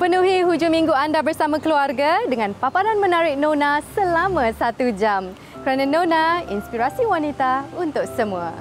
Penuhi hujung minggu anda bersama keluarga dengan paparan menarik Nona selama 1 jam. Kerana Nona, inspirasi wanita untuk semua.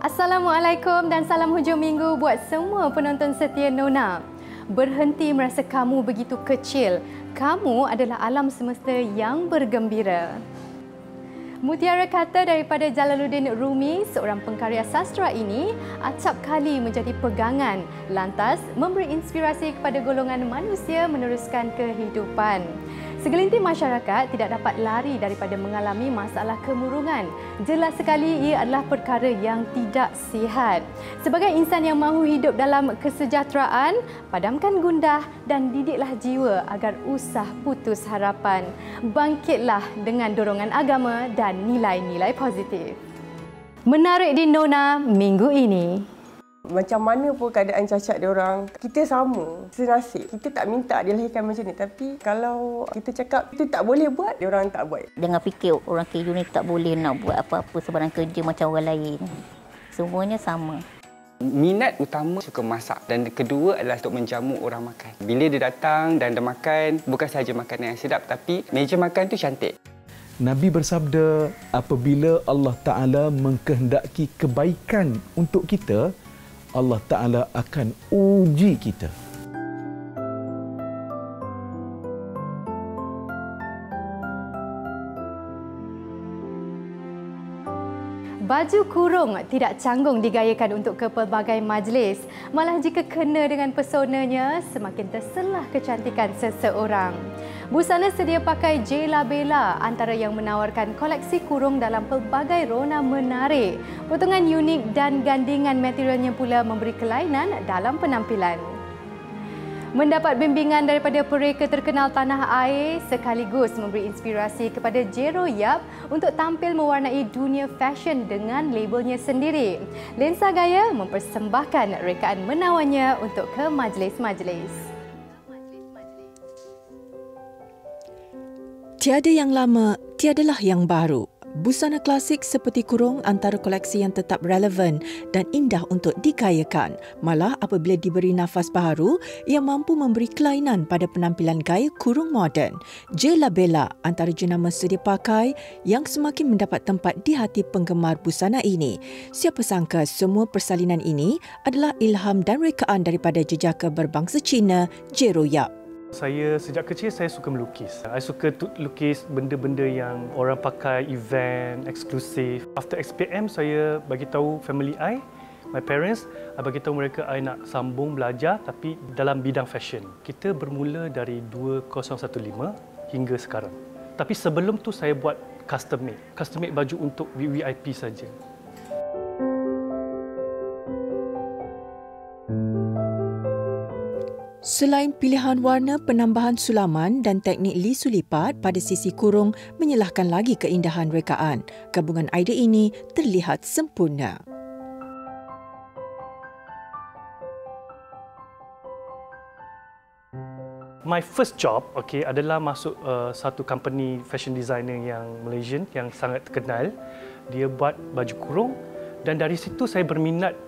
Assalamualaikum dan salam hujung minggu buat semua penonton setia Nona. Berhenti merasa kamu begitu kecil. Kamu adalah alam semesta yang bergembira. Mutiara kata daripada Jalaluddin Rumi, seorang pengkarya sastra ini, acap kali menjadi pegangan, lantas memberi inspirasi kepada golongan manusia meneruskan kehidupan. Segelintir masyarakat tidak dapat lari daripada mengalami masalah kemurungan. Jelas sekali ia adalah perkara yang tidak sihat. Sebagai insan yang mahu hidup dalam kesejahteraan, padamkan gundah dan didiklah jiwa agar usah putus harapan. Bangkitlah dengan dorongan agama dan nilai-nilai positif. Menarik di Nona minggu ini. Macam mana pun keadaan cacat diorang, kita sama, senasib. Kita tak minta dilahirkan macam ni, tapi kalau kita cakap itu tak boleh buat, diorang tak buat. Jangan fikir orang KU ni tak boleh nak buat apa-apa sebarang kerja macam orang lain. Semuanya sama. Minat utama suka masak dan kedua adalah untuk menjamu orang makan. Bila dia datang dan dia makan, bukan sahaja makanan yang sedap tapi meja makan tu cantik. Nabi bersabda, apabila Allah Ta'ala mengkehendaki kebaikan untuk kita, Allah Ta'ala akan uji kita. Baju kurung tidak canggung digayakan untuk ke pelbagai majlis. Malah jika kena dengan pesonanya, semakin terselah kecantikan seseorang. Busana sedia pakai J Labella antara yang menawarkan koleksi kurung dalam pelbagai rona menarik. Potongan unik dan gandingan materialnya pula memberi kelainan dalam penampilan. Mendapat bimbingan daripada pereka terkenal tanah air sekaligus memberi inspirasi kepada Jero Yap untuk tampil mewarnai dunia fashion dengan labelnya sendiri. Lensa Gaya mempersembahkan rekaan menawannya untuk ke majlis-majlis. Tiada yang lama, tiadalah yang baru. Busana klasik seperti kurung antara koleksi yang tetap relevan dan indah untuk digayakan. Malah apabila diberi nafas baharu, ia mampu memberi kelainan pada penampilan gaya kurung moden. J Labella antara jenama sedia pakai yang semakin mendapat tempat di hati penggemar busana ini. Siapa sangka semua persalinan ini adalah ilham dan rekaan daripada jejaka berbangsa Cina, Jero Yap. Saya sejak kecil saya suka melukis. Saya suka lukis benda-benda yang orang pakai event eksklusif. After SPM saya bagi tahu family I, my parents, I bagi tahu mereka I nak sambung belajar tapi dalam bidang fashion. Kita bermula dari 2015 hingga sekarang. Tapi sebelum tu saya buat custom made baju untuk VVIP saja. Selain pilihan warna, penambahan sulaman dan teknik lisu lipat pada sisi kurung menyelahkan lagi keindahan rekaan. Gabungan idea ini terlihat sempurna. My first job adalah masuk satu company fashion designer yang Malaysian yang sangat terkenal. Dia buat baju kurung dan dari situ saya berminat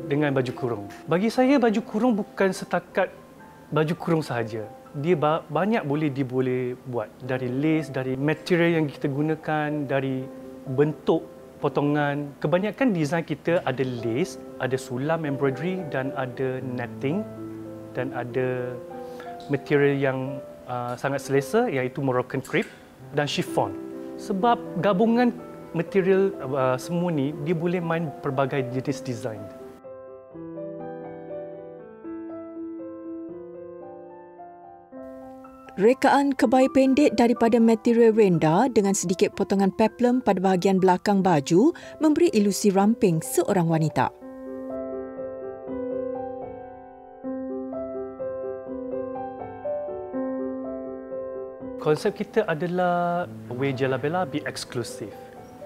dengan baju kurung. Bagi saya baju kurung bukan setakat baju kurung sahaja. Dia banyak boleh buat dari lace, dari material yang kita gunakan, dari bentuk potongan. Kebanyakan desain kita ada lace, ada sulam embroidery dan ada netting dan ada material yang sangat selesa iaitu Moroccan crepe dan chiffon. Sebab gabungan material semua ni dia boleh main pelbagai jenis desain. Rekaan kebaya pendek daripada material renda dengan sedikit potongan peplum pada bahagian belakang baju memberi ilusi ramping seorang wanita. Konsep kita adalah Way Jalabella be exclusive.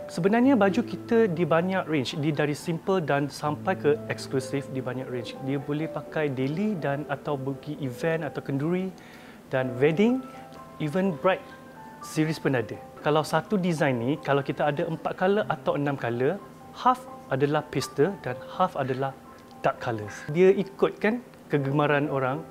Sebenarnya baju kita di banyak range, dari simple dan sampai ke eksklusif di banyak range. Dia boleh pakai daily dan atau pergi event atau kenduri dan wedding, even bride series pun ada. Kalau satu design ni, kalau kita ada 4 color atau 6 color, half adalah pastel dan half adalah dark colors. Dia ikutkan kegemaran orang.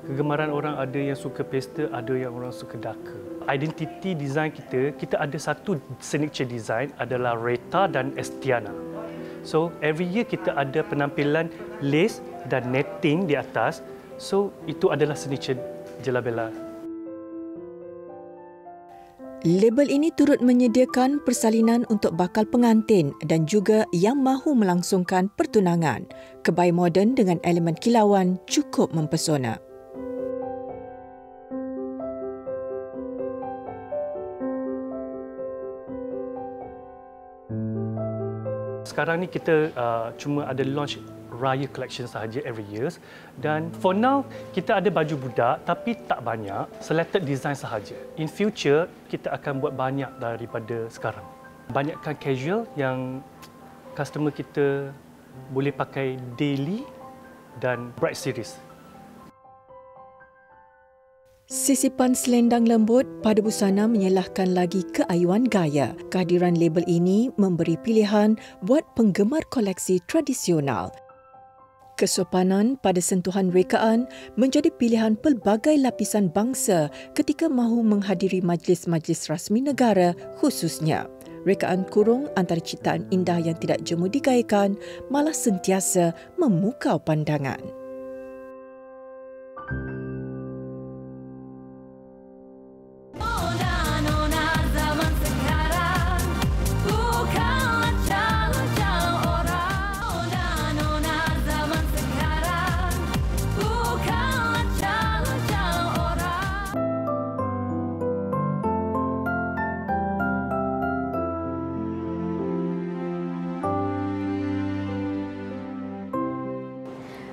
Kegemaran orang ada yang suka pastel, ada yang orang suka darker. Identiti design kita ada satu signature design adalah Reta dan Estiana. So every year kita ada penampilan lace dan netting di atas. So itu adalah signature Jalabella. Label ini turut menyediakan persalinan untuk bakal pengantin dan juga yang mahu melangsungkan pertunangan. Kebaya moden dengan elemen kilauan cukup mempesona. Sekarang ni kita cuma ada launch Raya Collection sahaja every years, dan for now kita ada baju budak tapi tak banyak, selected design sahaja. In future kita akan buat banyak daripada sekarang. Banyakkan casual yang customer kita boleh pakai daily dan bright series. Sisipan selendang lembut pada busana menyelahkan lagi keayuan gaya. Kehadiran label ini memberi pilihan buat penggemar koleksi tradisional. Kesopanan pada sentuhan rekaan menjadi pilihan pelbagai lapisan bangsa ketika mahu menghadiri majlis-majlis rasmi negara khususnya. Rekaan kurung antara ciptaan indah yang tidak jemu digayakan malah sentiasa memukau pandangan.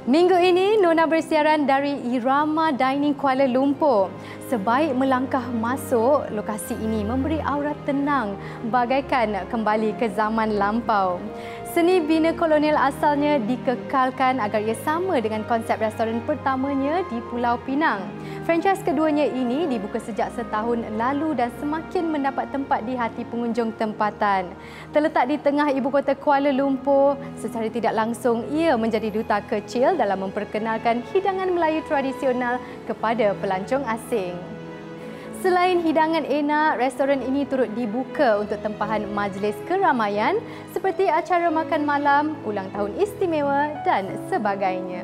Minggu ini, Nona bersiaran dari Irama Dining Kuala Lumpur. Sebaik melangkah masuk, lokasi ini memberi aura tenang bagaikan kembali ke zaman lampau. Seni bina kolonial asalnya dikekalkan agar ia sama dengan konsep restoran pertamanya di Pulau Pinang. Franchise keduanya ini dibuka sejak setahun lalu dan semakin mendapat tempat di hati pengunjung tempatan. Terletak di tengah ibu kota Kuala Lumpur, secara tidak langsung ia menjadi duta kecil dalam memperkenalkan hidangan Melayu tradisional kepada pelancong asing. Selain hidangan enak, restoran ini turut dibuka untuk tempahan majlis keramaian seperti acara makan malam, ulang tahun istimewa dan sebagainya.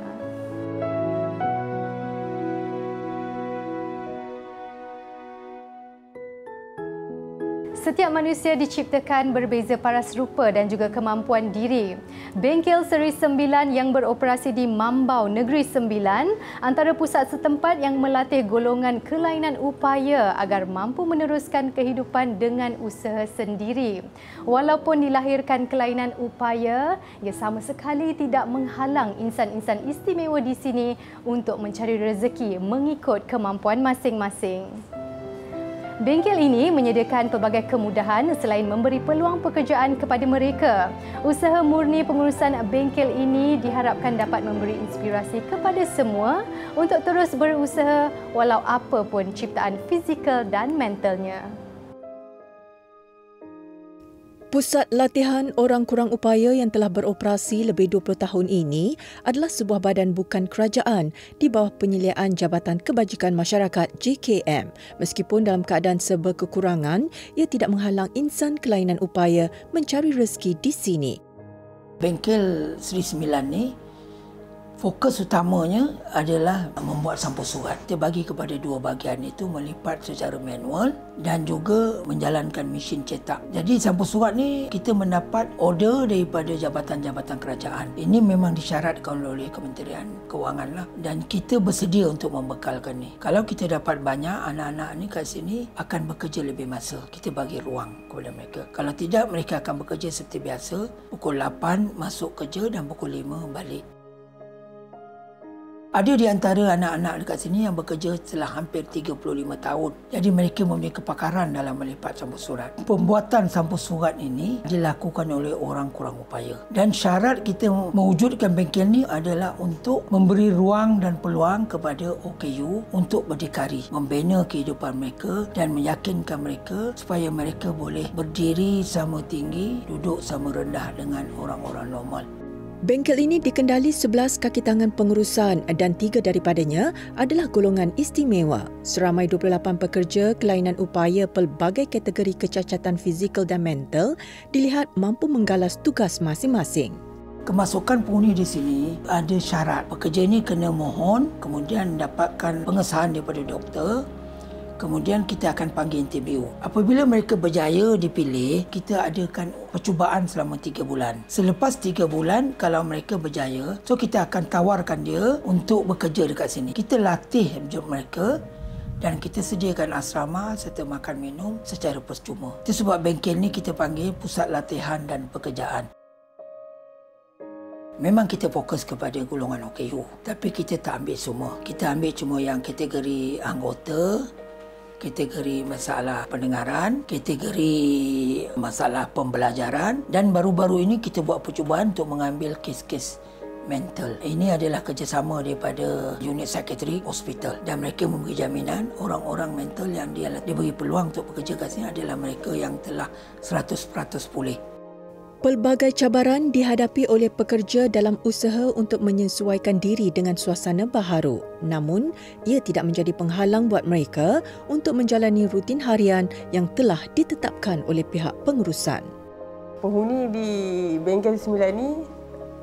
Setiap manusia diciptakan berbeza paras rupa dan juga kemampuan diri. Bengkel Seri Sembilan yang beroperasi di Mambau, Negeri Sembilan, antara pusat setempat yang melatih golongan kelainan upaya agar mampu meneruskan kehidupan dengan usaha sendiri. Walaupun dilahirkan kelainan upaya, ia sama sekali tidak menghalang insan-insan istimewa di sini untuk mencari rezeki mengikut kemampuan masing-masing. Bengkel ini menyediakan pelbagai kemudahan selain memberi peluang pekerjaan kepada mereka. Usaha murni pengurusan bengkel ini diharapkan dapat memberi inspirasi kepada semua untuk terus berusaha walau apa pun ciptaan fizikal dan mentalnya. Pusat Latihan Orang Kurang Upaya yang telah beroperasi lebih 20 tahun ini adalah sebuah badan bukan kerajaan di bawah penyeliaan Jabatan Kebajikan Masyarakat JKM. Meskipun dalam keadaan serba kekurangan, ia tidak menghalang insan kelainan upaya mencari rezeki di sini. Bengkel Seri Sembilan ni Fokus utamanya adalah membuat sampul surat. Kita bagi kepada dua bahagian itu, melipat secara manual dan juga menjalankan mesin cetak. Jadi sampul surat ni kita mendapat order daripada jabatan-jabatan kerajaan. Ini memang disyaratkan oleh Kementerian Kewangan lah, dan kita bersedia untuk membekalkan ni. Kalau kita dapat banyak, anak-anak ni kat sini akan bekerja lebih masa. Kita bagi ruang kepada mereka. Kalau tidak, mereka akan bekerja seperti biasa. Pukul 8 masuk kerja dan pukul 5 balik. Ada di antara anak-anak dekat sini yang bekerja setelah hampir 35 tahun. Jadi mereka mempunyai kepakaran dalam melipat sampul surat. Pembuatan sampul surat ini dilakukan oleh orang kurang upaya. Dan syarat kita mewujudkan bengkel ni adalah untuk memberi ruang dan peluang kepada OKU untuk berdikari, membina kehidupan mereka dan meyakinkan mereka supaya mereka boleh berdiri sama tinggi, duduk sama rendah dengan orang-orang normal. Bengkel ini dikendali 11 kaki tangan pengurusan dan 3 daripadanya adalah golongan istimewa. Seramai 28 pekerja kelainan upaya pelbagai kategori kecacatan fizikal dan mental dilihat mampu menggalas tugas masing-masing. Kemasukan penghuni di sini ada syarat. Pekerja ini kena mohon, kemudian dapatkan pengesahan daripada doktor. Kemudian kita akan panggil interview. Apabila mereka berjaya dipilih, kita adakan percubaan selama 3 bulan. Selepas 3 bulan, kalau mereka berjaya, so kita akan tawarkan dia untuk bekerja dekat sini. Kita latih job mereka dan kita sediakan asrama serta makan minum secara percuma. Itu sebab bengkel ni kita panggil pusat latihan dan pekerjaan. Memang kita fokus kepada golongan OKU, tapi kita tak ambil semua. Kita ambil cuma yang kategori anggota, kategori masalah pendengaran, kategori masalah pembelajaran, dan baru-baru ini kita buat percubaan untuk mengambil kes-kes mental. Ini adalah kerjasama daripada unit sekretari hospital dan mereka memberi jaminan orang-orang mental yang diberi peluang untuk bekerja kat sini adalah mereka yang telah 100% pulih. Pelbagai cabaran dihadapi oleh pekerja dalam usaha untuk menyesuaikan diri dengan suasana baharu. Namun, ia tidak menjadi penghalang buat mereka untuk menjalani rutin harian yang telah ditetapkan oleh pihak pengurusan. Penghuni di bengkel 9 ni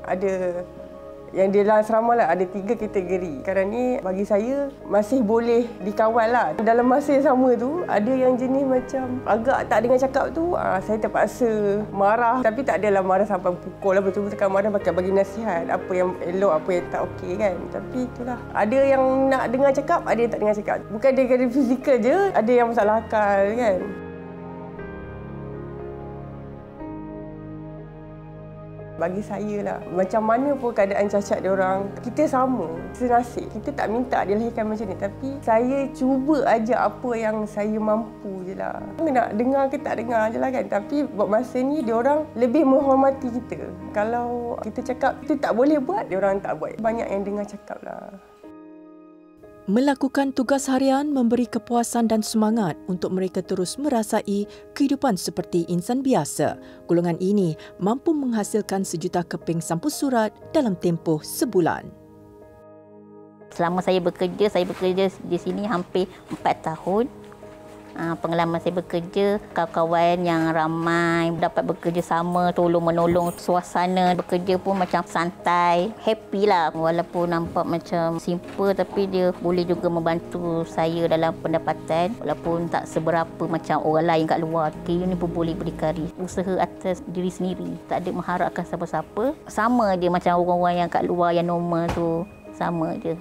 ada yang di dalam asrama lah, ada 3 kategori. Sekarang ni bagi saya masih boleh dikawal lah. Dalam masa yang sama tu, ada yang jenis macam agak tak dengar cakap tu, saya terpaksa marah. Tapi tak adalah marah sampai pukul lah, betul-betul marah pakai bagi nasihat. Apa yang elok, apa yang tak okey kan. Tapi itulah, ada yang nak dengar cakap, ada yang tak dengar cakap. Bukan dari fizikal je, ada yang masalah akal kan. Bagi saya lah, macam mana pun keadaan cacat dia orang, kita sama, senasib. Kita tak minta dia lahirkan macam ni, tapi saya cuba aja apa yang saya mampu je lah. Nak dengar ke tak dengar je lah kan, tapi buat masa ni dia orang lebih menghormati kita. Kalau kita cakap kita tak boleh buat, dia orang tak buat. Banyak yang dengar cakap lah. Melakukan tugas harian memberi kepuasan dan semangat untuk mereka terus merasai kehidupan seperti insan biasa. Golongan ini mampu menghasilkan 1 juta keping sampul surat dalam tempoh sebulan. Selama saya bekerja di sini hampir 4 tahun. Pengalaman saya bekerja, kawan-kawan yang ramai, dapat bekerja sama, tolong-menolong, suasana bekerja pun macam santai, happy lah. Walaupun nampak macam simple tapi dia boleh juga membantu saya dalam pendapatan. Walaupun tak seberapa macam orang lain kat luar. KU ni pun boleh berdikari. Usaha atas diri sendiri, tak ada mengharapkan siapa-siapa. Sama dia macam orang-orang yang kat luar yang normal tu, sama je.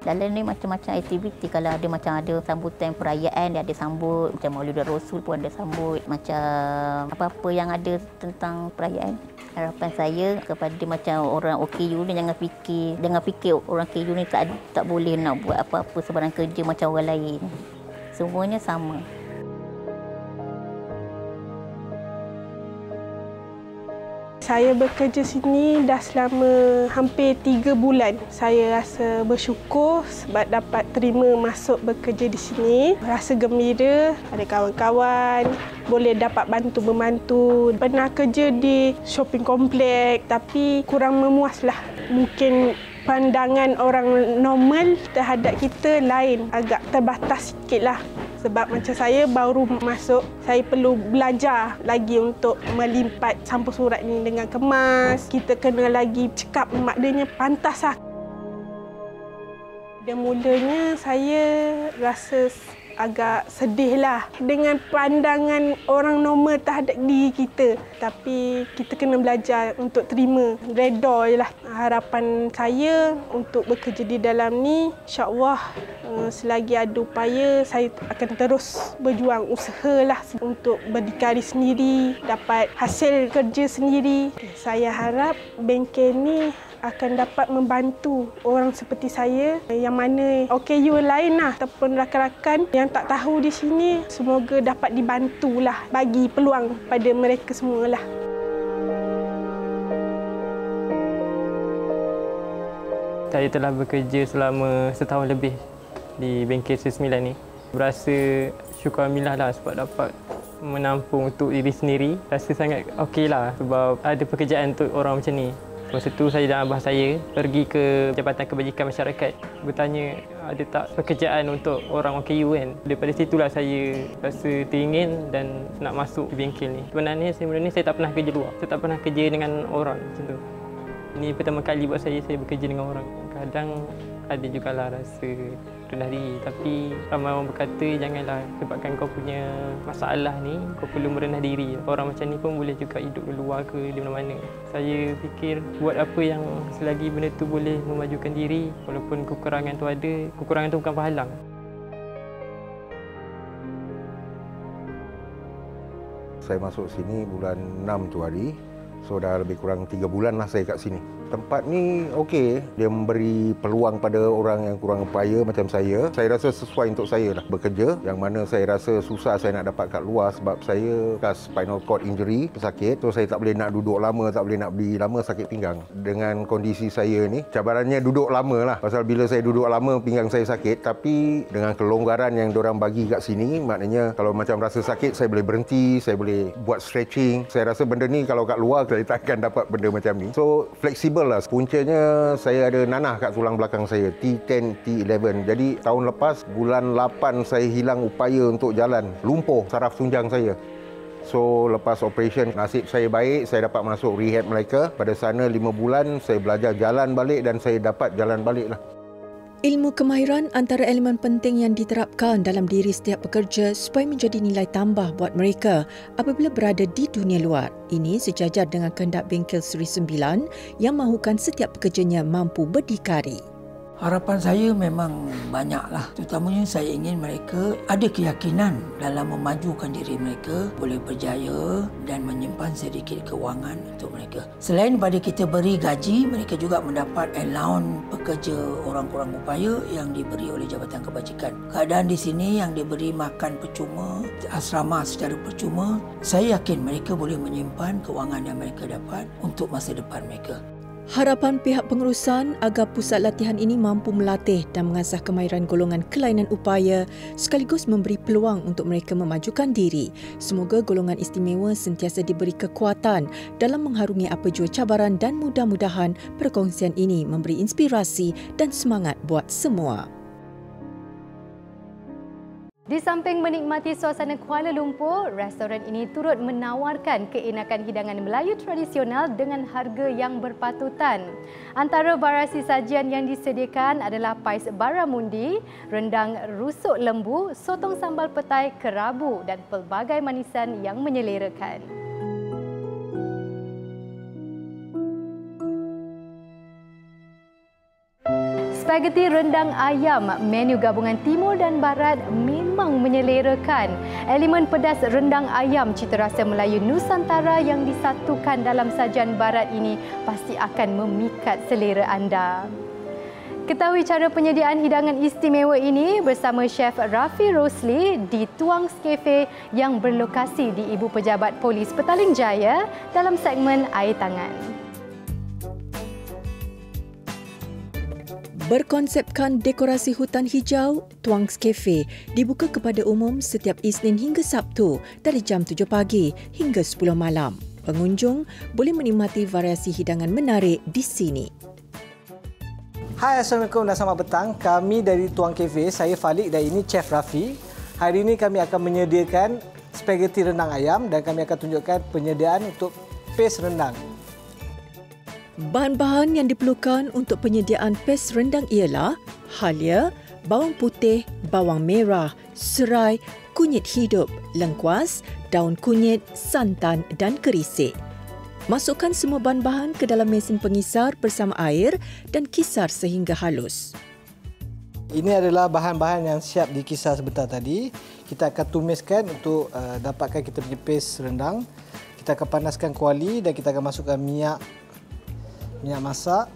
Dalam ni macam-macam aktiviti. Kalau ada macam ada sambutan perayaan, dia ada sambut. Macam Maulidul Rasul pun ada sambut. Macam apa-apa yang ada tentang perayaan. Harapan saya kepada macam orang OKU ni jangan fikir orang KU ni tak boleh nak buat apa-apa sebarang kerja macam orang lain. Semuanya sama. Saya bekerja sini dah selama hampir 3 bulan. Saya rasa bersyukur sebab dapat terima masuk bekerja di sini. Rasa gembira, ada kawan-kawan, boleh dapat bantu-membantu. Pernah kerja di shopping kompleks tapi kurang memuaslah. Mungkin pandangan orang normal terhadap kita lain, agak terbatas sikitlah. Sebab macam saya baru masuk, saya perlu belajar lagi untuk melipat sampul surat ni dengan kemas. Kita kena lagi cekap, maknanya pantas lah. Dan mulanya saya rasa agak sedih lah dengan pandangan orang normal terhadap diri kita. Tapi kita kena belajar untuk terima, reda je lah. Harapan saya untuk bekerja di dalam ni, insyaAllah selagi ada upaya, saya akan terus berjuang, usahalah untuk berdikari sendiri, dapat hasil kerja sendiri. Saya harap bengkel ni akan dapat membantu orang seperti saya yang mana OKU lain lah ataupun rakan-rakan yang tak tahu di sini, semoga dapat dibantulah, bagi peluang pada mereka semualah. Saya telah bekerja selama setahun lebih di bengkel C9 ni. Berasa syukur alhamdulillah lah sebab dapat menampung untuk diri sendiri. Rasa sangat okey lah sebab ada pekerjaan untuk orang macam ni. Masa tu saya dan abah saya pergi ke Jabatan Kebajikan Masyarakat bertanya ada tak pekerjaan untuk orang OKU kan. Daripada situlah saya rasa teringin dan nak masuk di bengkel ni. Sebenarnya saya tak pernah kerja luar. Saya tak pernah kerja dengan orang macam tu. Ini pertama kali buat saya bekerja dengan orang. Kadang ada jugalah rasa rendah diri. Tapi ramai orang berkata janganlah sebabkan kau punya masalah ni, kau perlu merendah diri. Orang macam ni pun boleh juga hidup di luar ke di mana-mana. Saya fikir buat apa yang selagi benda tu boleh memajukan diri. Walaupun kekurangan tu ada, kekurangan tu bukan penghalang. Saya masuk sini bulan 6 tu hari. So dah lebih kurang 3 bulan lah saya kat sini. Tempat ni okey, dia memberi peluang pada orang yang kurang upaya macam saya. Saya rasa sesuai untuk saya lah bekerja, yang mana saya rasa susah saya nak dapat kat luar sebab saya bekas spinal cord injury, pesakit. So saya tak boleh nak duduk lama, tak boleh nak berdiri lama, sakit pinggang. Dengan kondisi saya ni, cabarannya duduk lama lah. Pasal bila saya duduk lama, pinggang saya sakit. Tapi dengan kelonggaran yang diorang bagi kat sini, maknanya kalau macam rasa sakit, saya boleh berhenti, saya boleh buat stretching. Saya rasa benda ni kalau kat luar, saya tak akan dapat benda macam ni. So fleksibel lah. Puncanya saya ada nanah kat tulang belakang saya, T10, T11. Jadi tahun lepas bulan 8 saya hilang upaya untuk jalan, lumpuh saraf tunjang saya. So lepas operation, nasib saya baik, saya dapat masuk rehab mereka. Pada sana 5 bulan saya belajar jalan balik dan saya dapat jalan balik lah. Ilmu kemahiran antara elemen penting yang diterapkan dalam diri setiap pekerja supaya menjadi nilai tambah buat mereka apabila berada di dunia luar. Ini sejajar dengan kehendak bengkel Seri 9 yang mahukan setiap pekerjanya mampu berdikari. Harapan saya memang banyaklah. Terutamanya saya ingin mereka ada keyakinan dalam memajukan diri mereka, boleh berjaya dan menyimpan sedikit kewangan untuk mereka. Selain pada kita beri gaji, mereka juga mendapat allowance pekerja orang kurang upaya yang diberi oleh Jabatan Kebajikan. Keadaan di sini yang diberi makan percuma, asrama secara percuma, saya yakin mereka boleh menyimpan kewangan yang mereka dapat untuk masa depan mereka. Harapan pihak pengurusan agar pusat latihan ini mampu melatih dan mengasah kemahiran golongan kelainan upaya sekaligus memberi peluang untuk mereka memajukan diri. Semoga golongan istimewa sentiasa diberi kekuatan dalam mengharungi apa jua cabaran dan mudah-mudahan perkongsian ini memberi inspirasi dan semangat buat semua. Di samping menikmati suasana Kuala Lumpur, restoran ini turut menawarkan keenakan hidangan Melayu tradisional dengan harga yang berpatutan. Antara variasi sajian yang disediakan adalah pais baramundi, rendang rusuk lembu, sotong sambal petai, kerabu dan pelbagai manisan yang menyelerakan. Spageti rendang ayam, menu gabungan timur dan barat memang menyelerakan. Elemen pedas rendang ayam cita rasa Melayu Nusantara yang disatukan dalam sajian barat ini pasti akan memikat selera anda. Ketahui cara penyediaan hidangan istimewa ini bersama Chef Rafi Rosli di Tuang's Cafe yang berlokasi di Ibu Pejabat Polis Petaling Jaya dalam segmen Air Tangan. Berkonsepkan dekorasi hutan hijau, Tuang's Cafe dibuka kepada umum setiap Isnin hingga Sabtu dari jam 7 pagi hingga 10 malam. Pengunjung boleh menikmati variasi hidangan menarik di sini. Hai, Assalamualaikum dan selamat petang. Kami dari Tuang Cafe, saya Falik dan ini Chef Rafi. Hari ini kami akan menyediakan spaghetti rendang ayam dan kami akan tunjukkan penyediaan untuk paste rendang. Bahan-bahan yang diperlukan untuk penyediaan paste rendang ialah halia, bawang putih, bawang merah, serai, kunyit hidup, lengkuas, daun kunyit, santan dan kerisik. Masukkan semua bahan-bahan ke dalam mesin pengisar bersama air dan kisar sehingga halus. Ini adalah bahan-bahan yang siap dikisar sebentar tadi. Kita akan tumiskan untuk dapatkan kita punya paste rendang. Kita akan panaskan kuali dan kita akan masukkan minyak masak.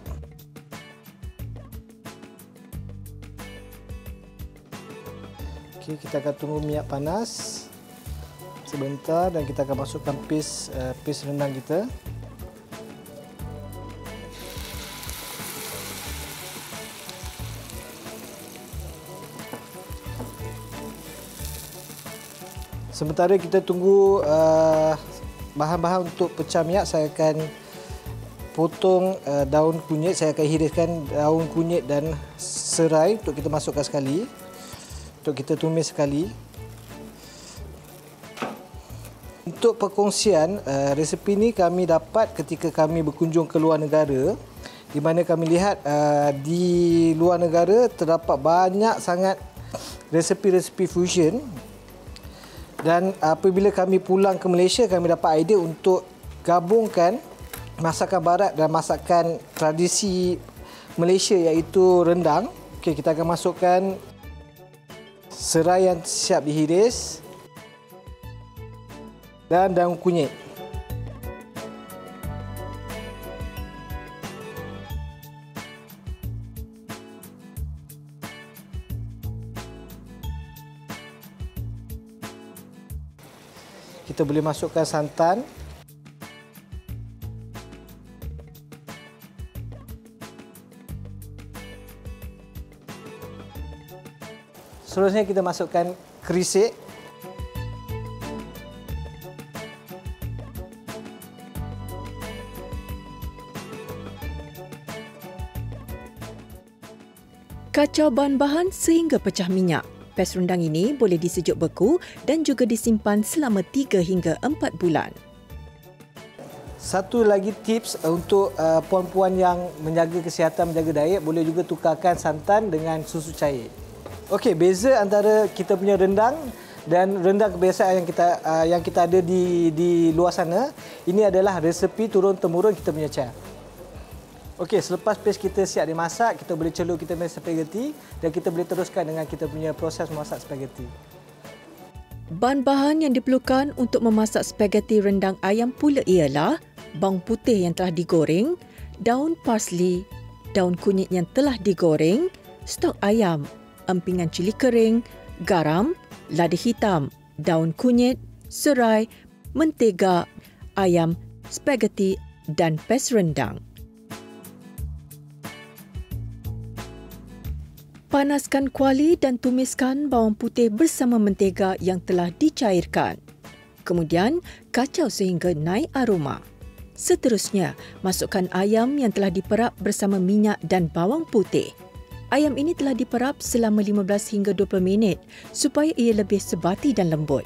Okey, kita akan tunggu minyak panas sebentar dan kita akan masukkan paste rendang kita. Sementara kita tunggu bahan-bahan untuk pecah minyak, saya akan potong daun kunyit. Saya akan hiriskan daun kunyit dan serai untuk kita masukkan sekali. Untuk kita tumis sekali. Untuk perkongsian, resepi ini kami dapat ketika kami berkunjung ke luar negara, di mana kami lihat di luar negara terdapat banyak sangat resepi-resepi fusion. Dan apabila kami pulang ke Malaysia, kami dapat idea untuk gabungkan masakan barat dan masakan tradisi Malaysia iaitu rendang. Okey, kita akan masukkan serai yang siap dihiris dan daun kunyit. Kita boleh masukkan santan. Seterusnya kita masukkan kerisik. Kacau bahan-bahan sehingga pecah minyak. Paste rendang ini boleh disejuk beku dan juga disimpan selama 3 hingga 4 bulan. Satu lagi tips untuk puan-puan yang menjaga kesihatan, menjaga diet, boleh juga tukarkan santan dengan susu cair. Okey, beza antara kita punya rendang dan rendang kebiasaan yang kita ada di luar sana, ini adalah resepi turun-temurun kita punya chef. Okey, selepas paste kita siap dimasak, kita boleh celuk kita punya spaghetti dan kita boleh teruskan dengan kita punya proses memasak spaghetti. Bahan-bahan yang diperlukan untuk memasak spaghetti rendang ayam pula ialah bawang putih yang telah digoreng, daun parsley, daun kunyit yang telah digoreng, stok ayam, empingan cili kering, garam, lada hitam, daun kunyit, serai, mentega, ayam, spaghetti dan paste rendang. Panaskan kuali dan tumiskan bawang putih bersama mentega yang telah dicairkan. Kemudian, kacau sehingga naik aroma. Seterusnya, masukkan ayam yang telah diperap bersama minyak dan bawang putih. Ayam ini telah diperap selama 15 hingga 20 minit supaya ia lebih sebati dan lembut.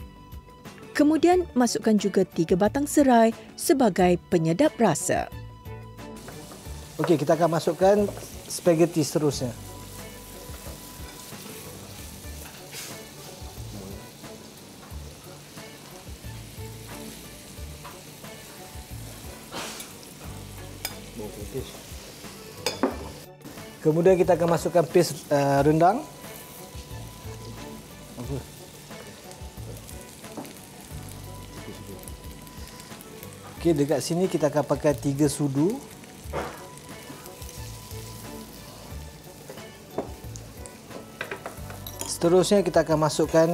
Kemudian, masukkan juga 3 batang serai sebagai penyedap rasa. Okey, kita akan masukkan spaghetti seterusnya. Kemudian kita akan masukkan paste rendang. Okey, dekat sini kita akan pakai 3 sudu. Seterusnya kita akan masukkan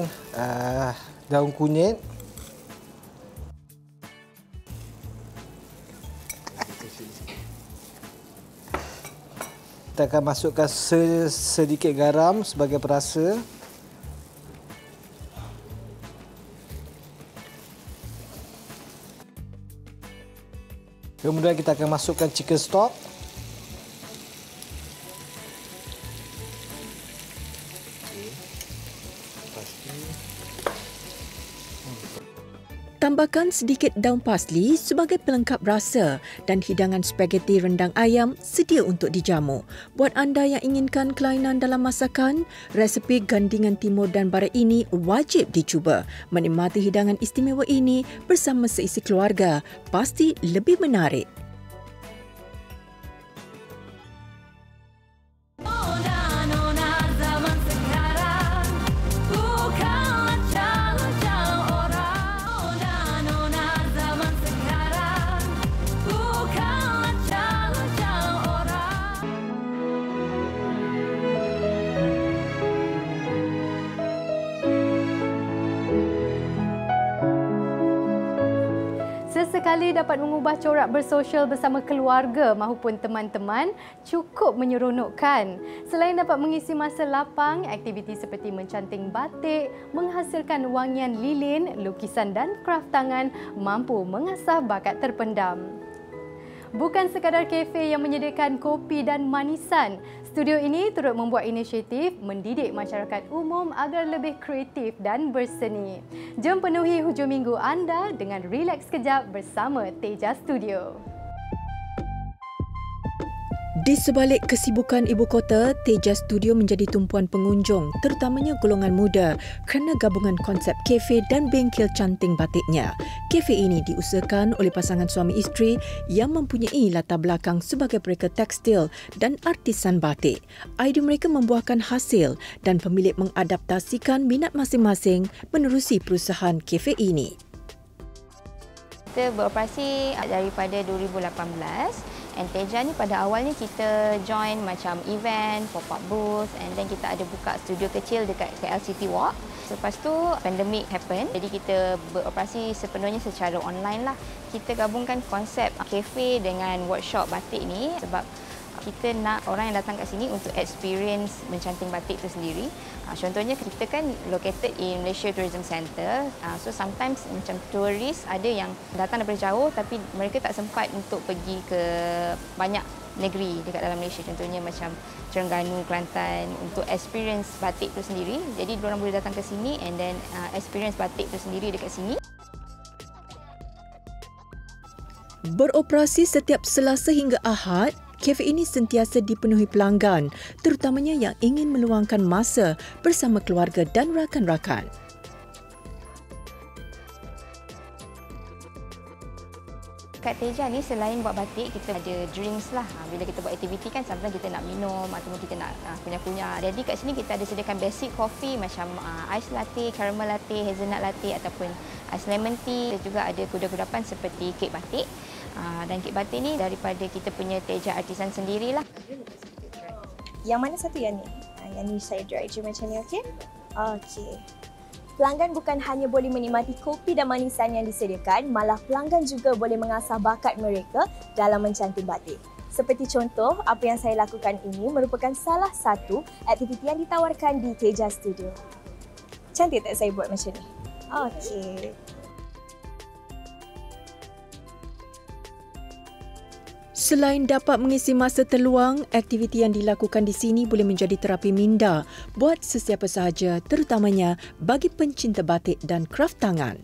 daun kunyit. Kita akan masukkan sedikit garam sebagai perasa. Kemudian kita akan masukkan chicken stock. Tambahkan sedikit daun parsley sebagai pelengkap rasa dan hidangan spaghetti rendang ayam sedia untuk dijamu. Buat anda yang inginkan kelainan dalam masakan, resepi gandingan timur dan barat ini wajib dicuba. Menikmati hidangan istimewa ini bersama seisi keluarga pasti lebih menarik. Sesekali dapat mengubah corak bersosial bersama keluarga maupun teman-teman cukup menyeronokkan. Selain dapat mengisi masa lapang, aktiviti seperti mencanting batik, menghasilkan wangian lilin, lukisan dan kraft tangan mampu mengasah bakat terpendam. Bukan sekadar kafe yang menyediakan kopi dan manisan, studio ini turut membuat inisiatif mendidik masyarakat umum agar lebih kreatif dan berseni. Jom penuhi hujung minggu anda dengan rileks kejap bersama Teja Studio. Di sebalik kesibukan ibu kota, Teja Studio menjadi tumpuan pengunjung, terutamanya golongan muda kerana gabungan konsep kafe dan bengkel canting batiknya. Kafe ini diusahakan oleh pasangan suami isteri yang mempunyai latar belakang sebagai mereka tekstil dan artisan batik. Idea mereka membuahkan hasil dan pemilik mengadaptasikan minat masing-masing menerusi perusahaan kafe ini. Kita beroperasi daripada 2018. And Teja ni pada awalnya kita join macam event, pop-up booth, and then kita ada buka studio kecil dekat KL City Walk. Lepas tu pandemik happen, jadi kita beroperasi sepenuhnya secara online lah. Kita gabungkan konsep cafe dengan workshop batik ni sebab kita nak orang yang datang kat sini untuk experience mencanting batik tu sendiri. Contohnya kita kan located in Malaysia Tourism Centre. So sometimes macam turis ada yang datang daripada jauh tapi mereka tak sempat untuk pergi ke banyak negeri dekat dalam Malaysia. Contohnya macam Terengganu, Kelantan untuk experience batik tu sendiri. Jadi diorang boleh datang ke sini and then experience batik tu sendiri dekat sini. Beroperasi setiap Selasa hingga Ahad, kafe ini sentiasa dipenuhi pelanggan, terutamanya yang ingin meluangkan masa bersama keluarga dan rakan-rakan. Kat Teja ni selain buat batik, kita ada drinks lah. Bila kita buat aktiviti kan sometimes kita nak minum ataupun kita nak kunyah-kunyah. Jadi kat sini kita ada sediakan basic coffee macam ice latte, caramel latte, hazelnut latte ataupun ice lemon tea. Kita juga ada kuda-kudapan seperti kek batik. Dan kek batik ni daripada kita punya Teja artisan sendirilah. Yang mana satu yang ni? Yang ni saya direct je macam ni, okey? Okey. Pelanggan bukan hanya boleh menikmati kopi dan manisan yang disediakan, malah pelanggan juga boleh mengasah bakat mereka dalam mencanting batik. Seperti contoh, apa yang saya lakukan ini merupakan salah satu aktiviti yang ditawarkan di Teja Studio. Cantik tak saya buat macam ni? Okey. Selain dapat mengisi masa terluang, aktiviti yang dilakukan di sini boleh menjadi terapi minda buat sesiapa sahaja, terutamanya bagi pencinta batik dan kraft tangan.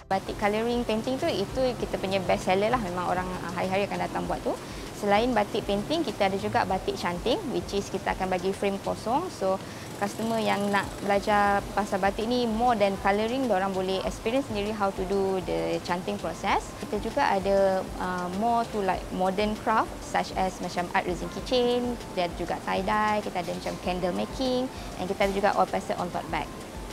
Batik colouring painting tu itu kita punya best seller lah, memang orang hari-hari akan datang buat tu. Selain batik painting, kita ada juga batik canting, which is kita akan bagi frame kosong. So customer yang nak belajar pasal batik ni more than colouring, diorang boleh experience sendiri how to do the canting process. Kita juga ada more to like modern craft such as macam art resin keychain, kita ada juga tie-dye, kita ada macam candle making, dan kita ada juga all pastel on tote bag.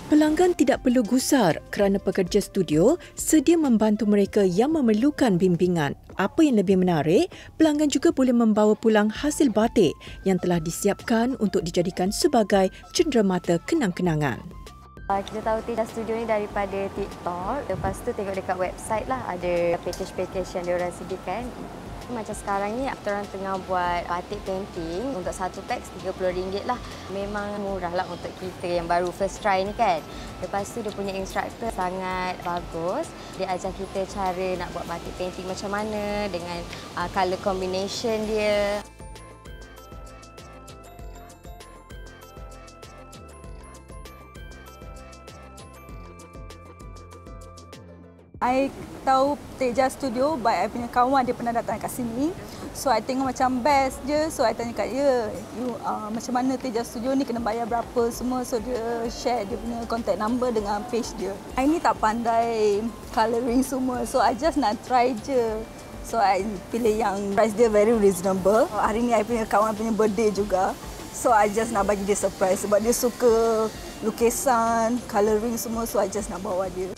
Pelanggan tidak perlu gusar kerana pekerja studio sedia membantu mereka yang memerlukan bimbingan. Apa yang lebih menarik, pelanggan juga boleh membawa pulang hasil batik yang telah disiapkan untuk dijadikan sebagai cenderamata kenang-kenangan. Kita tahu Teja Studio ni daripada TikTok. Lepas tu tengok dekat website lah, ada package-package yang diorang sediakan. Macam sekarang ni, kita orang tengah buat batik painting untuk satu packs RM30 lah. Memang murah lah untuk kita yang baru first try ni kan. Lepas tu dia punya instructor sangat bagus. Dia ajar kita cara nak buat batik painting macam mana dengan colour combination dia. I tahu Teja Studio, baik I punya kawan dia pernah datang kat sini. So I tengok macam best je. So I tanya kat dia, macam mana Teja Studio ni, kena bayar berapa semua. So dia share dia punya contact number dengan page dia. I ni tak pandai colouring semua. So I just nak try je. So I pilih yang price dia very reasonable. Hari ni I punya kawan punya birthday juga. So I just nak bagi dia surprise sebab dia suka lukisan, colouring semua. So I just nak bawa dia.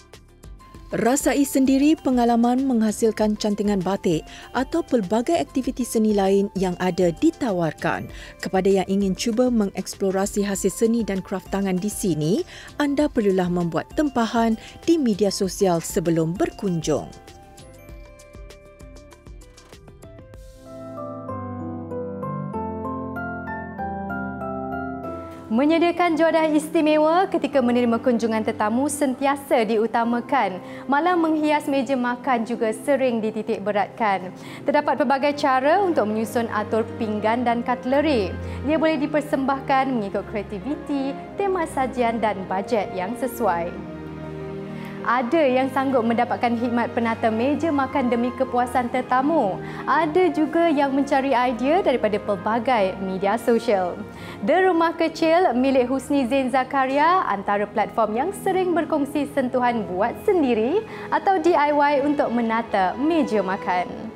Rasai sendiri pengalaman menghasilkan cantingan batik atau pelbagai aktiviti seni lain yang ada ditawarkan. Kepada yang ingin cuba mengeksplorasi hasil seni dan kraft tangan di sini, anda perlulah membuat tempahan di media sosial sebelum berkunjung. Menyediakan juadah istimewa ketika menerima kunjungan tetamu sentiasa diutamakan. Malah menghias meja makan juga sering dititik beratkan. Terdapat pelbagai cara untuk menyusun atur pinggan dan cutlery. Ia boleh dipersembahkan mengikut kreativiti, tema sajian dan bajet yang sesuai. Ada yang sanggup mendapatkan khidmat penata meja makan demi kepuasan tetamu. Ada juga yang mencari idea daripada pelbagai media sosial. The Rumah Kecil milik Husni Zain Zakaria antara platform yang sering berkongsi sentuhan buat sendiri atau DIY untuk menata meja makan.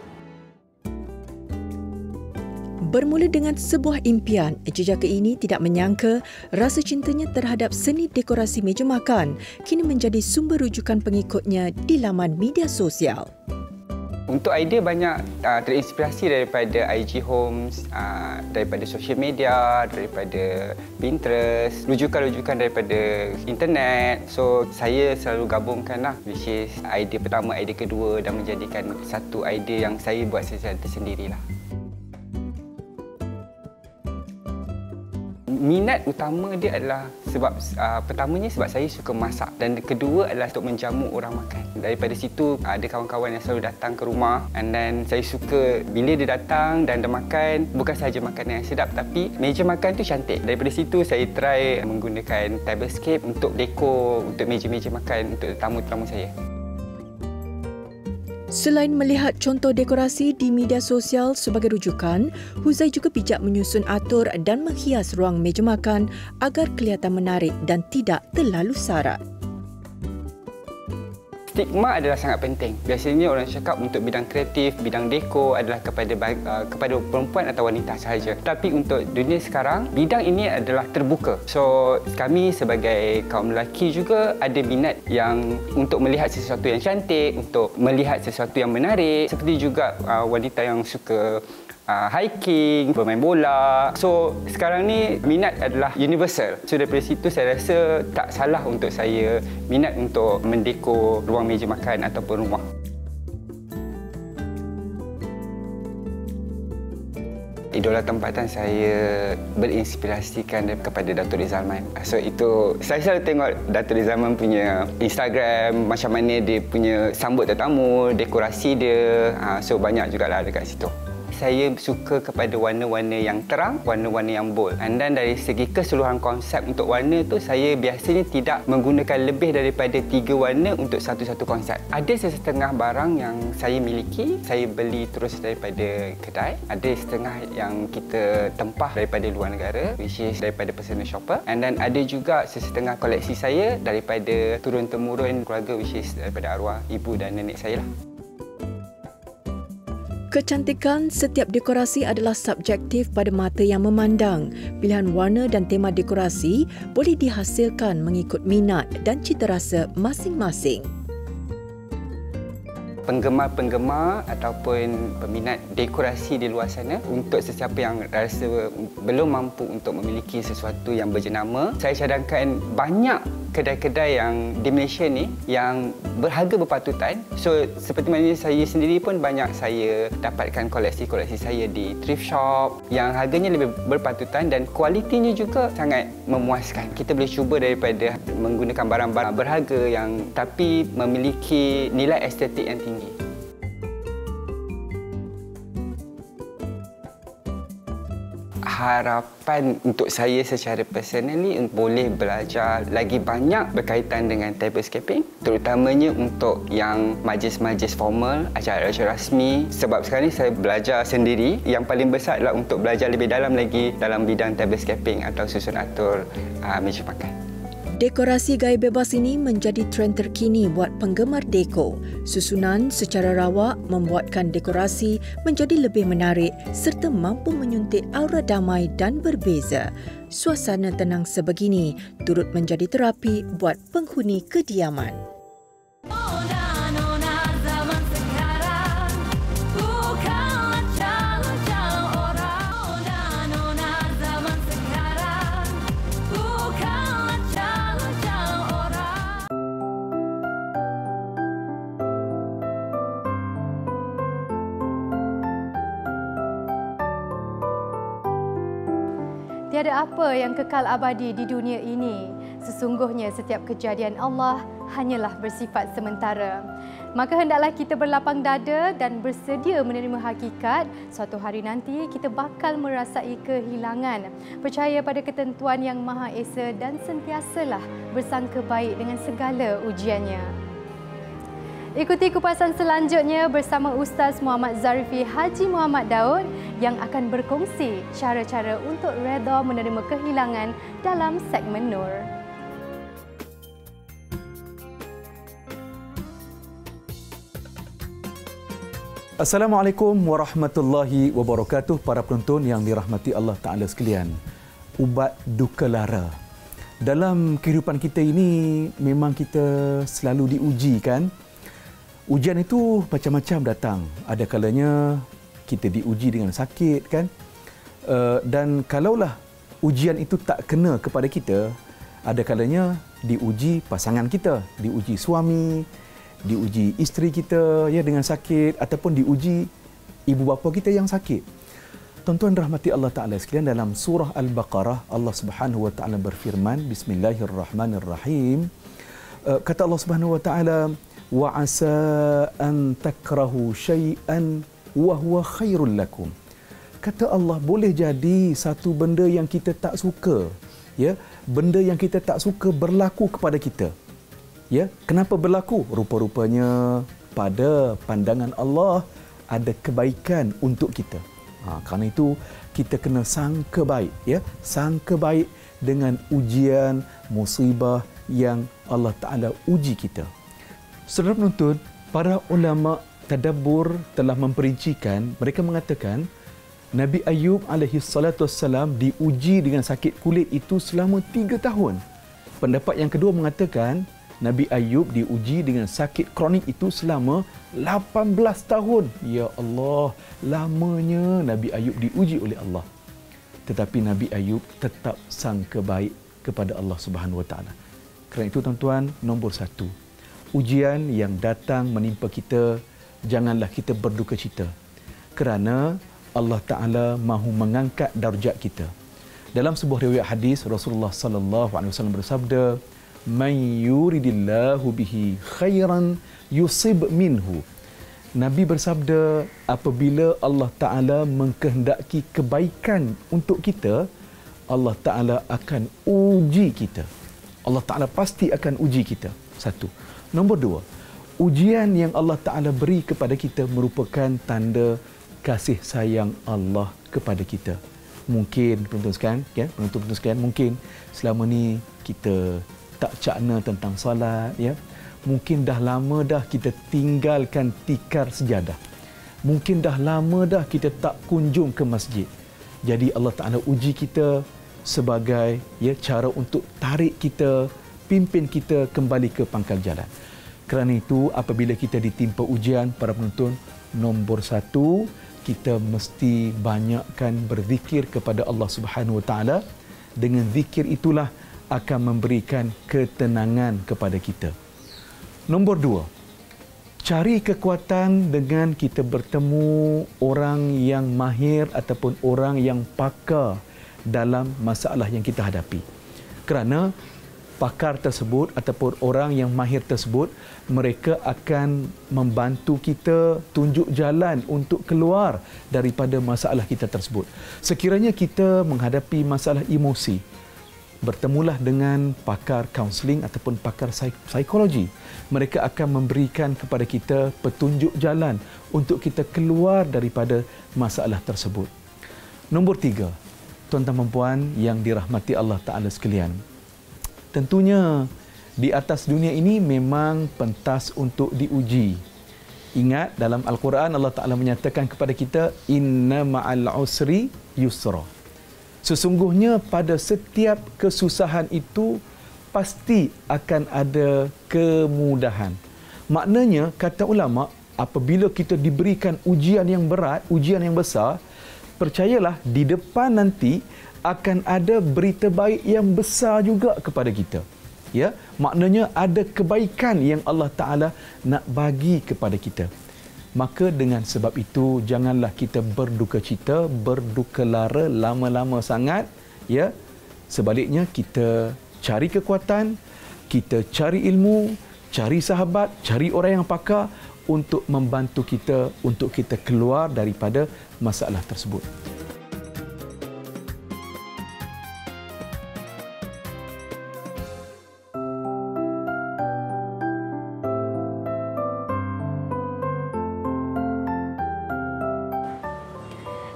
Bermula dengan sebuah impian, jejaka ini tidak menyangka rasa cintanya terhadap seni dekorasi meja makan kini menjadi sumber rujukan pengikutnya di laman media sosial. Untuk idea banyak terinspirasi daripada IG Homes, daripada social media, daripada Pinterest, rujukan-rujukan daripada internet. So, saya selalu gabungkanlah, which is idea pertama, idea kedua dan menjadikan satu idea yang saya buat secara tersendirilah. Minat utama dia adalah sebab pertamanya sebab saya suka masak dan kedua adalah untuk menjamu orang makan. Daripada situ ada kawan-kawan yang selalu datang ke rumah and then saya suka bila dia datang dan dia makan bukan sahaja makanan yang sedap tapi meja makan tu cantik. Daripada situ saya try menggunakan tablescape untuk dekor untuk meja-meja makan untuk tetamu-tetamu saya. Selain melihat contoh dekorasi di media sosial sebagai rujukan, Huzai juga bijak menyusun atur dan menghias ruang meja makan agar kelihatan menarik dan tidak terlalu sarat. Stigma adalah sangat penting. Biasanya orang cakap untuk bidang kreatif, bidang dekor adalah kepada perempuan atau wanita sahaja. Tapi untuk dunia sekarang, bidang ini adalah terbuka. So, kami sebagai kaum lelaki juga ada minat yang untuk melihat sesuatu yang cantik, untuk melihat sesuatu yang menarik. Seperti juga wanita yang suka hiking, bermain bola. So, sekarang ni minat adalah universal. So, daripada situ saya rasa tak salah untuk saya minat untuk mendekor ruang meja makan ataupun rumah. Idola tempatan saya berinspirasikan kepada Datuk Rizalman. So itu saya selalu tengok Datuk Rizalman punya Instagram, macam mana dia punya sambut tetamu, dekorasi dia. So banyak jugalah dekat situ. Saya suka kepada warna-warna yang terang, warna-warna yang bold. And then dari segi keseluruhan konsep untuk warna tu, saya biasanya tidak menggunakan lebih daripada 3 warna untuk satu-satu konsep. Ada setengah barang yang saya miliki, saya beli terus daripada kedai. Ada setengah yang kita tempah daripada luar negara, which is daripada personal shopper. And then ada juga setengah koleksi saya daripada turun-temurun keluarga, which is daripada arwah ibu dan nenek saya lah. Kecantikan setiap dekorasi adalah subjektif pada mata yang memandang. Pilihan warna dan tema dekorasi boleh dihasilkan mengikut minat dan citarasa masing-masing. Penggemar-penggemar ataupun peminat dekorasi di luar sana, untuk sesiapa yang rasa belum mampu untuk memiliki sesuatu yang berjenama, saya cadangkan banyak kedai-kedai yang di Malaysia ni yang berharga berpatutan. So seperti mana saya sendiri pun banyak saya dapatkan koleksi-koleksi saya di thrift shop yang harganya lebih berpatutan dan kualitinya juga sangat memuaskan. Kita boleh cuba daripada menggunakan barang-barang berharga yang tapi memiliki nilai estetik yang tinggi. harapan untuk saya secara personally boleh belajar lagi banyak berkaitan dengan tablescaping, terutamanya untuk yang majlis-majlis formal, acara-acara rasmi. Sebab sekarang ni saya belajar sendiri. Yang paling besar adalah untuk belajar lebih dalam lagi dalam bidang tablescaping atau susun atur meja makan. Dekorasi gaya bebas ini menjadi trend terkini buat penggemar deko. Susunan secara rawak membuatkan dekorasi menjadi lebih menarik serta mampu menyuntik aura damai dan berbeza. Suasana tenang sebegini turut menjadi terapi buat penghuni kediaman. Tiada apa yang kekal abadi di dunia ini. Sesungguhnya setiap kejadian Allah hanyalah bersifat sementara. Maka hendaklah kita berlapang dada dan bersedia menerima hakikat. Suatu hari nanti kita bakal merasai kehilangan. Percaya pada ketentuan yang Maha Esa dan sentiasalah bersangka baik dengan segala ujiannya. Ikuti kupasan selanjutnya bersama Ustaz Muhammad Zarifi Haji Muhammad Daud yang akan berkongsi cara-cara untuk redha menerima kehilangan dalam segmen Nur. Assalamualaikum warahmatullahi wabarakatuh, para penonton yang dirahmati Allah Ta'ala sekalian. Ubat duka lara. Dalam kehidupan kita ini memang kita selalu diuji, kan? Ujian itu macam-macam datang. Ada kalanya kita diuji dengan sakit, kan? Dan kalaulah ujian itu tak kena kepada kita, ada kalanya diuji pasangan kita, diuji suami, diuji isteri kita ya dengan sakit, ataupun diuji ibu bapa kita yang sakit. Tuan-tuan rahmati Allah Ta'ala sekalian, dalam surah Al-Baqarah Allah Subhanahu Wa Ta'ala berfirman, Bismillahirrahmanirrahim. Kata Allah Subhanahu Wa Ta'ala, wa asa an takrahu syai'an wa huwa khairul lakum. Kata Allah, boleh jadi satu benda yang kita tak suka, ya, benda yang kita tak suka berlaku kepada kita. Ya, kenapa berlaku? Rupa-rupanya pada pandangan Allah ada kebaikan untuk kita. Kerana itu kita kena sangka baik, ya, sangka baik dengan ujian, musibah yang Allah Ta'ala uji kita. Saudara penonton, para ulama tadabbur telah memperincikan, mereka mengatakan Nabi Ayub alaihi salatu wassalam diuji dengan sakit kulit itu selama 3 tahun. Pendapat yang kedua mengatakan Nabi Ayub diuji dengan sakit kronik itu selama 18 tahun. Ya Allah, lamanya Nabi Ayub diuji oleh Allah. Tetapi Nabi Ayub tetap sangka baik kepada Allah Subhanahu Wa Taala. Kerana itu tuan-tuan, nombor 1, ujian yang datang menimpa kita, janganlah kita berduka cita. Kerana Allah Ta'ala mahu mengangkat darjat kita. Dalam sebuah riwayat hadis, Rasulullah sallallahu alaihi wasallam bersabda, "Man yuridillahu bihi khairan yusib minhu." Nabi bersabda, apabila Allah Ta'ala mengkehendaki kebaikan untuk kita, Allah Ta'ala akan uji kita. Allah Ta'ala pasti akan uji kita. 1. Nombor 2, ujian yang Allah Ta'ala beri kepada kita merupakan tanda kasih sayang Allah kepada kita. Mungkin penonton sekalian, mungkin selama ni kita tak cakna tentang solat, ya. Mungkin dah lama dah kita tinggalkan tikar sejadah. Mungkin dah lama dah kita tak kunjung ke masjid. Jadi Allah Ta'ala uji kita sebagai, ya, cara untuk tarik kita, pimpin kita kembali ke pangkal jalan. Kerana itu, apabila kita ditimpa ujian, para penonton, nombor 1, kita mesti banyakkan berzikir kepada Allah Subhanahu Wa Taala. Dengan zikir itulah akan memberikan ketenangan kepada kita. Nombor 2, cari kekuatan dengan kita bertemu orang yang mahir ataupun orang yang pakar dalam masalah yang kita hadapi. Kerana pakar tersebut ataupun orang yang mahir tersebut, mereka akan membantu kita tunjuk jalan untuk keluar daripada masalah kita tersebut. Sekiranya kita menghadapi masalah emosi, bertemulah dengan pakar kaunseling ataupun pakar psikologi. Mereka akan memberikan kepada kita petunjuk jalan untuk kita keluar daripada masalah tersebut. Nombor 3, tuan-tuan dan puan yang dirahmati Allah Ta'ala sekalian. Tentunya di atas dunia ini memang pentas untuk diuji. Ingat dalam Al-Quran Allah Ta'ala menyatakan kepada kita, inna ma'al usri yusra. Sesungguhnya pada setiap kesusahan itu pasti akan ada kemudahan. Maknanya kata ulama, apabila kita diberikan ujian yang berat, ujian yang besar, percayalah di depan nanti akan ada berita baik yang besar juga kepada kita. Ya, maknanya ada kebaikan yang Allah Ta'ala nak bagi kepada kita. Maka dengan sebab itu janganlah kita berduka cita, berduka lara lama-lama sangat. Ya, sebaliknya kita cari kekuatan, kita cari ilmu, cari sahabat, cari orang yang pakar untuk membantu kita untuk kita keluar daripada masalah tersebut.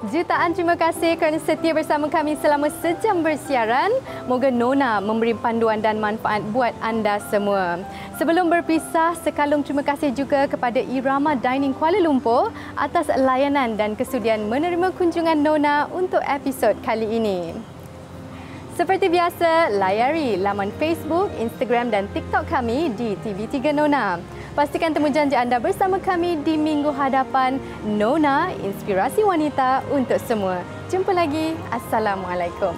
Jutaan terima kasih kerana setia bersama kami selama sejam bersiaran. Moga Nona memberi panduan dan manfaat buat anda semua. Sebelum berpisah, sekalung terima kasih juga kepada Irama Dining Kuala Lumpur atas layanan dan kesudian menerima kunjungan Nona untuk episod kali ini. Seperti biasa, layari laman Facebook, Instagram dan TikTok kami di TV3 Nona. Pastikan temu janji anda bersama kami di minggu hadapan. Nona, inspirasi wanita untuk semua. Jumpa lagi. Assalamualaikum.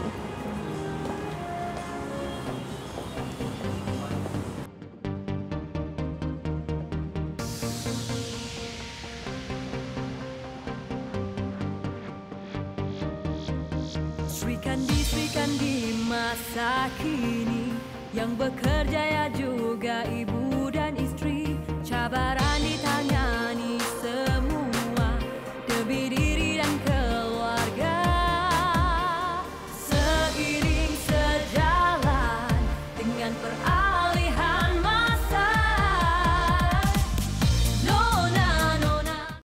Sri Kandi masa kini yang bekerja ya juga ibu.